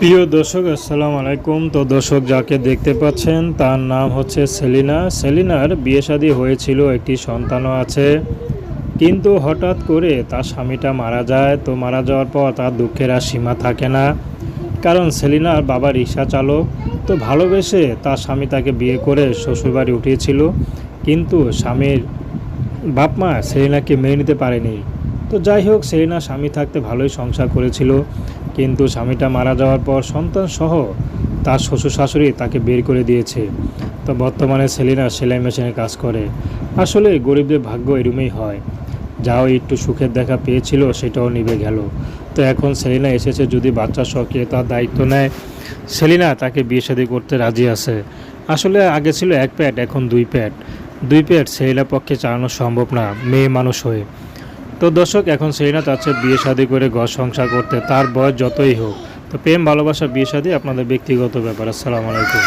প্রিয় দর্শক আসসালামু আলাইকুম। তো দর্শক যাকে দেখতে পাচ্ছেন তার নাম হচ্ছে সেলিনা। সেলিনার বিয়ে শাদী হয়েছিল, একটি সন্তানও আছে, কিন্তু হঠাৎ করে তার স্বামীটা মারা যায়। তো মারা যাওয়ার পর তার দুঃখের আর সীমা থাকে না, কারণ সেলিনার বাবা রিক্সা চালক। তো ভালোবেসে তার স্বামী তাকে বিয়ে করে শ্বশুরবাড়ি উঠিয়েছিল, কিন্তু স্বামীর বাপ মা সেলিনাকে মেনে নিতে পারেনি। তো যাই হোক, সেলিনা স্বামী থাকতে ভালোই সংসার করেছিল, কিন্তু স্বামীটা মারা যাওয়ার পর সন্তান সহ তার শ্বশুর শাশুড়ি তাকে বের করে দিয়েছে। তো বর্তমানে সেলিনা সেলাই মেশিনে কাজ করে। আসলে গরিবদের ভাগ্য এরমই হয়, যাও একটু সুখের দেখা পেয়েছিল সেটাও নিভে গেল। তো এখন সেলিনা এসেছে, যদি বাচ্চা শখে তার দায়িত্ব নেয়, সেলিনা তাকে বিয়ে শাদী করতে রাজি আছে। আসলে আগে ছিল এক প্যাট, এখন দুই প্যাট। দুই প্যাট সেলিনার পক্ষে চালানো সম্ভব না মেয়ে মানুষ হয়ে। তো দর্শক, এখন সেলিনা চাচ্ছে বিয়ে শাদী করে ঘর সংসার করতে, তার বয়স যতই হোক। তো প্রেম ভালোবাসা বিয়ে শাদী আপনাদের ব্যক্তিগত ব্যাপার। আসসালামু আলাইকুম।